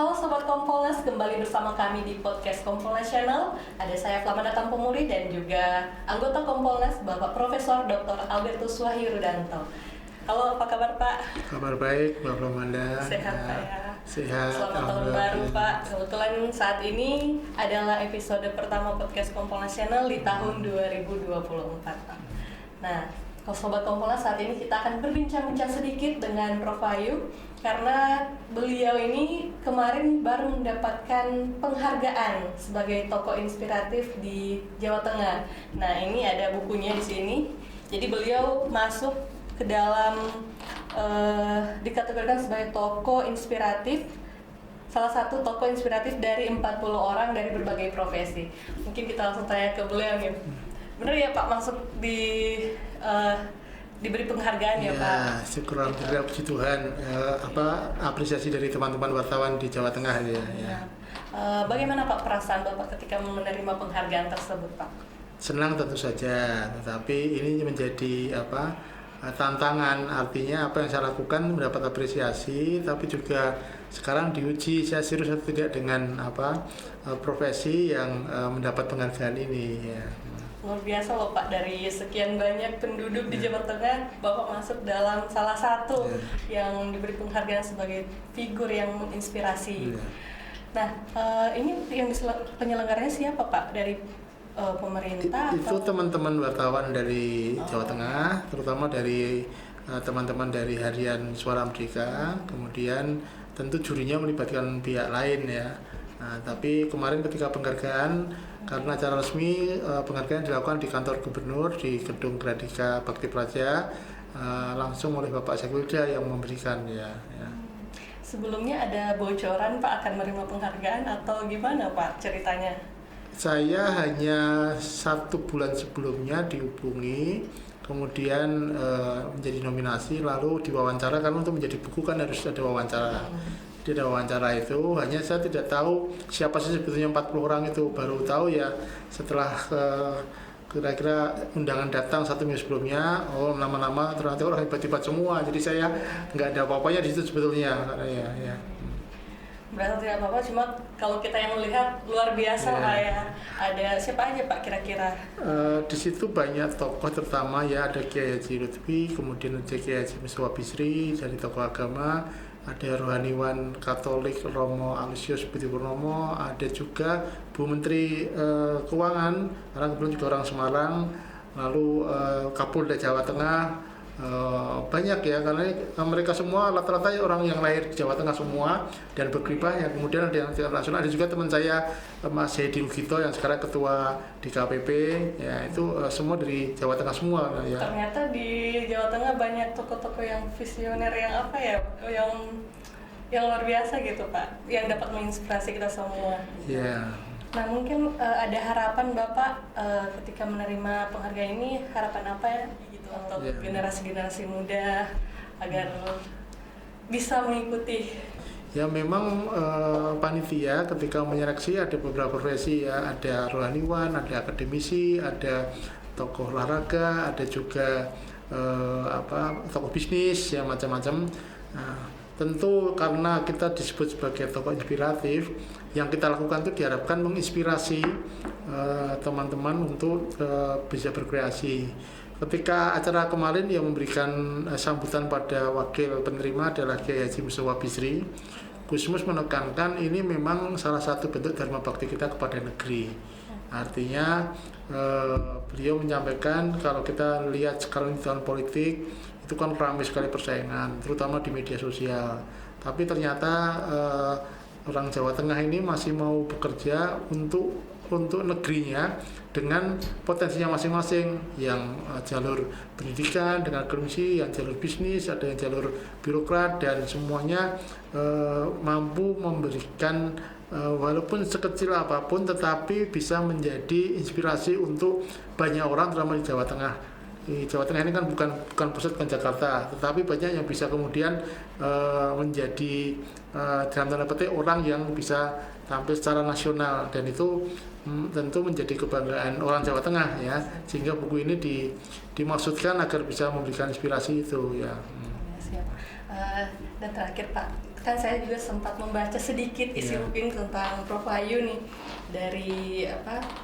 Halo Sobat Kompolnas, kembali bersama kami di podcast Kompolnas Channel. Ada saya Flamanda Tampumuri dan juga anggota Kompolnas Bapak Profesor Dr. Albertus Wahyu Rudanto. Halo, apa kabar Pak? Kabar baik, Mbak Flamanda. Sehat Pak ya? Sehat. Selamat tahun baru Pak. Kebetulan saat ini adalah episode pertama podcast Kompolnas Channel di tahun 2024 Pak. Nah, kalau Sobat Kompolnas, saat ini kita akan berbincang-bincang sedikit dengan Prof. Wahyu karena beliau ini kemarin baru mendapatkan penghargaan sebagai tokoh inspiratif di Jawa Tengah. Nah, ini ada bukunya di sini. Jadi beliau masuk ke dalam dikategorikan sebagai tokoh inspiratif, salah satu tokoh inspiratif dari 40 orang dari berbagai profesi. Mungkin kita langsung tanya ke beliau nih. Benar ya Pak, masuk diberi penghargaan ya Pak? Ya, syukur alhamdulillah, puji Tuhan. Apresiasi dari teman-teman wartawan di Jawa Tengah ya. Bagaimana Pak perasaan Bapak ketika menerima penghargaan tersebut Pak? Senang tentu saja, tetapi ini menjadi tantangan. Artinya apa yang saya lakukan mendapat apresiasi, tapi juga sekarang diuji saya serius atau tidak dengan profesi yang mendapat penghargaan ini ya. Luar biasa loh Pak, dari sekian banyak penduduk di Jawa Tengah, Bapak masuk dalam salah satu yang diberi penghargaan sebagai figur yang menginspirasi. Nah, ini yang penyelenggaranya siapa Pak? Dari pemerintah? Itu teman-teman wartawan dari Jawa Tengah, terutama dari teman-teman dari Harian Suara Merdeka, kemudian tentu jurinya melibatkan pihak lain ya. Nah, tapi kemarin ketika penghargaan, karena acara resmi penghargaan dilakukan di kantor gubernur di Gedung Gradika Bakti Praja, langsung oleh Bapak Sekwilda yang memberikan ya. Sebelumnya ada bocoran Pak akan menerima penghargaan atau gimana Pak ceritanya? Saya hanya 1 bulan sebelumnya dihubungi, kemudian menjadi nominasi, lalu diwawancara, karena untuk menjadi buku kan harus ada wawancara. Di wawancara itu hanya saya tidak tahu siapa sih sebetulnya 40 orang itu, baru tahu ya setelah kira-kira undangan datang 1 minggu sebelumnya. Oh, nama-nama ternyata orang hebat-hebat semua, jadi saya nggak ada apa-apanya di situ sebetulnya ya. Berarti tidak apa-apa, cuma kalau kita yang melihat luar biasa Pak ya. Ada siapa aja Pak kira-kira? Di situ banyak tokoh, terutama ya ada Kiai Haji Lutfi, kemudian ada Kiai Haji Miswa Bisri dari tokoh agama, ada rohaniwan Katolik Romo Aloysius Budi Purnomo, ada juga Bu Menteri Keuangan, karena kebetulan juga orang Semarang, lalu Kapolda Jawa Tengah. Banyak ya, karena mereka semua rata-rata orang yang lahir di Jawa Tengah semua dan berkiprah ya. Kemudian ada yang internasional, ada juga teman saya Mas Hedi Rugito yang sekarang ketua DKPP ya, itu semua dari Jawa Tengah semua ya. Ternyata di Jawa Tengah banyak tokoh-tokoh yang visioner, yang yang luar biasa gitu Pak, yang dapat menginspirasi kita semua. Iya. Nah, mungkin ada harapan Bapak ketika menerima penghargaan ini, harapan apa ya gitu untuk generasi-generasi muda agar bisa mengikuti? Ya memang panitia ketika menyeleksi ada beberapa profesi ya, ada rohaniwan, ada akademisi, ada tokoh olahraga, ada juga tokoh bisnis ya, macam-macam. Nah, tentu karena kita disebut sebagai tokoh inspiratif, yang kita lakukan itu diharapkan menginspirasi teman-teman untuk bisa berkreasi. Ketika acara kemarin yang memberikan sambutan pada wakil penerima adalah Kiai Haji Miswa Bisri, Gusmus menekankan ini memang salah satu bentuk dharma bakti kita kepada negeri. Artinya beliau menyampaikan kalau kita lihat sekarang di tahun politik itu kan ramai sekali persaingan, terutama di media sosial. Tapi ternyata orang Jawa Tengah ini masih mau bekerja untuk negerinya dengan potensinya masing-masing, yang jalur pendidikan dengan akademisi, yang jalur bisnis, ada yang jalur birokrat, dan semuanya mampu memberikan walaupun sekecil apapun tetapi bisa menjadi inspirasi untuk banyak orang, terutama di Jawa Tengah. Di Jawa Tengah ini kan bukan pusat, bukan Jakarta, tetapi banyak yang bisa kemudian menjadi dalam tanda petik orang yang bisa tampil secara nasional, dan itu tentu menjadi kebanggaan orang Jawa Tengah ya, sehingga buku ini dimaksudkan agar bisa memberikan inspirasi itu ya. Siap. Dan terakhir Pak, kan saya juga sempat membaca sedikit isi UPIN tentang Prof Wahyu nih, dari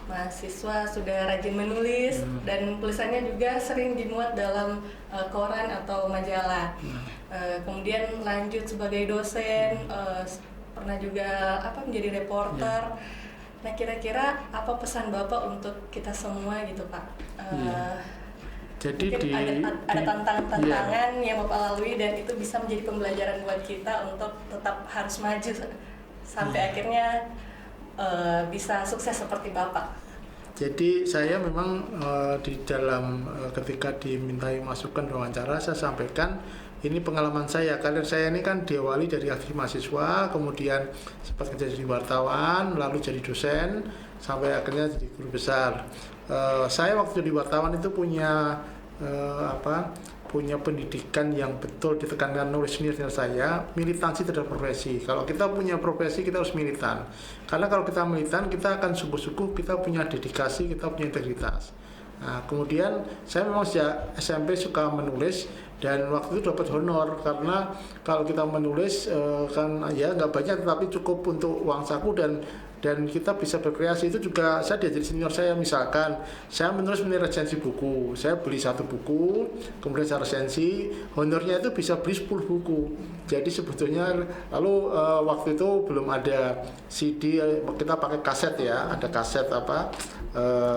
mahasiswa sudah rajin menulis dan tulisannya juga sering dimuat dalam koran atau majalah. Kemudian lanjut sebagai dosen, pernah juga menjadi reporter. Nah, kira-kira apa pesan Bapak untuk kita semua gitu, Pak? Jadi ada tantangan yang Bapak lalui dan itu bisa menjadi pembelajaran buat kita untuk tetap harus maju sampai akhirnya bisa sukses seperti Bapak. Jadi saya memang di dalam ketika dimintai masukan wawancara, saya sampaikan ini pengalaman saya. Karir saya ini kan diawali dari aktif mahasiswa, kemudian sempat kerja jadi wartawan, lalu jadi dosen, sampai akhirnya jadi guru besar. Saya waktu jadi wartawan itu punya punya pendidikan yang betul ditekankan oleh senior saya, militansi terhadap profesi. Kalau kita punya profesi, kita harus militan. Karena kalau kita militan, kita akan sungguh-sungguh, kita punya dedikasi, kita punya integritas. Nah, kemudian saya memang sejak SMP suka menulis dan waktu itu dapat honor karena kalau kita menulis kan ya nggak banyak tapi cukup untuk uang saku dan kita bisa berkreasi. Itu juga saya diajari senior saya, misalkan saya menulis resensi buku, saya beli 1 buku, kemudian saya resensi, honornya itu bisa beli 10 buku. Jadi sebetulnya lalu waktu itu belum ada CD, kita pakai kaset ya, ada kaset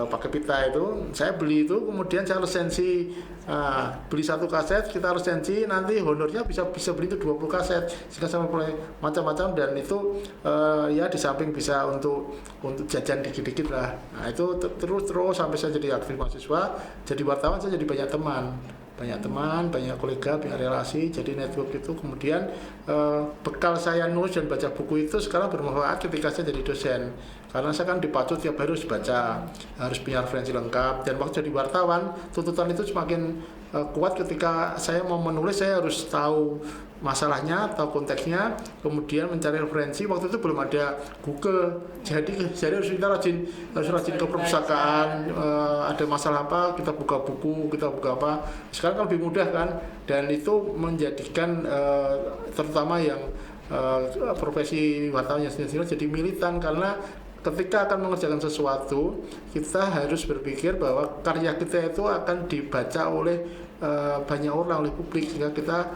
pakai pita itu, saya beli itu, kemudian saya resensi, beli 1 kaset, kita resensi, nanti honornya bisa beli itu 20 kaset, sehingga sampai macam-macam, dan itu ya di samping bisa untuk jajan dikit-dikit lah. Nah itu terus sampai saya jadi aktif mahasiswa, jadi wartawan, saya jadi banyak teman, banyak kolega, banyak relasi, jadi network itu. Kemudian bekal saya nulis dan baca buku itu sekarang bermanfaat ketika saya jadi dosen, karena saya kan dipacu tiap hari harus baca, harus punya referensi lengkap, dan waktu jadi wartawan tuntutan itu semakin kuat. Ketika saya mau menulis, saya harus tahu masalahnya, tahu konteksnya, kemudian mencari referensi. Waktu itu belum ada Google, jadi harus kita rajin ke perpustakaan, ada masalah apa, kita buka buku, kita buka apa. Sekarang kan lebih mudah kan, dan itu menjadikan terutama yang profesi wartawan yang senior jadi militan, karena ketika akan mengerjakan sesuatu, kita harus berpikir bahwa karya kita itu akan dibaca oleh banyak orang, oleh publik, sehingga kita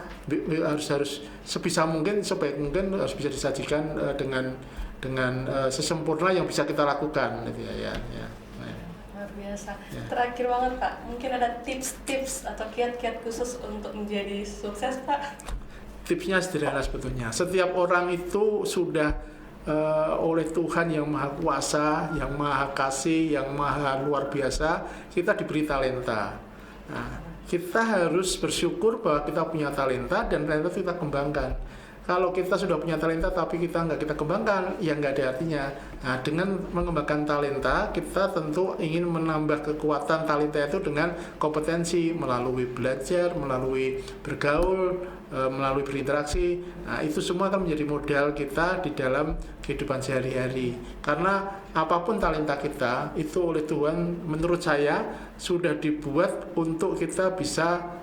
harus sebisa mungkin, sebaik mungkin harus bisa disajikan dengan sesempurna yang bisa kita lakukan, gitu ya. Luar biasa. Ya. Terakhir banget Pak, mungkin ada tips-tips atau kiat-kiat khusus untuk menjadi sukses Pak? Tipsnya sederhana sebetulnya. Setiap orang itu sudah oleh Tuhan yang Maha Kuasa, yang Maha Kasih, yang Maha luar biasa, kita diberi talenta. Nah, kita harus bersyukur bahwa kita punya talenta dan talenta itu kita kembangkan. Kalau kita sudah punya talenta tapi kita nggak kita kembangkan, ya nggak ada artinya. Nah, dengan mengembangkan talenta, kita tentu ingin menambah kekuatan talenta itu dengan kompetensi, melalui belajar, melalui bergaul, melalui berinteraksi. Nah, itu semua akan menjadi modal kita di dalam kehidupan sehari-hari. Karena apapun talenta kita, itu oleh Tuhan menurut saya sudah dibuat untuk kita bisa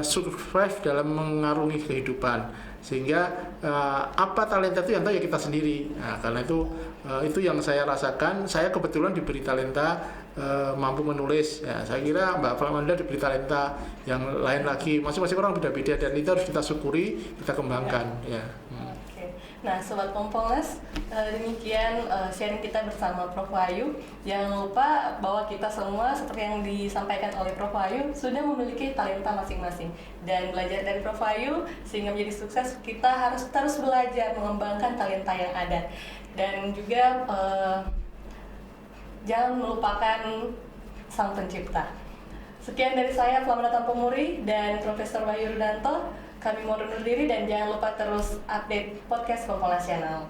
survive dalam mengarungi kehidupan. Sehingga apa talenta itu yang tahu ya kita sendiri. Nah, karena itu yang saya rasakan. Saya kebetulan diberi talenta mampu menulis. Ya, saya kira Mbak Flamanda diberi talenta yang lain lagi. Masing-masing orang beda-beda dan itu harus kita syukuri, kita kembangkan. Ya. Nah, Sobat Kompolnas, demikian sharing kita bersama Prof Wahyu. Jangan lupa bahwa kita semua, seperti yang disampaikan oleh Prof Wahyu, sudah memiliki talenta masing-masing. Dan belajar dari Prof Wahyu, sehingga menjadi sukses, kita harus terus belajar mengembangkan talenta yang ada. Dan juga jangan melupakan Sang Pencipta. Sekian dari saya, Flamanda Tampumuri dan Profesor Wahyu Rudanto. Kami mohon undur diri dan jangan lupa terus update podcast Kompolnas Channel.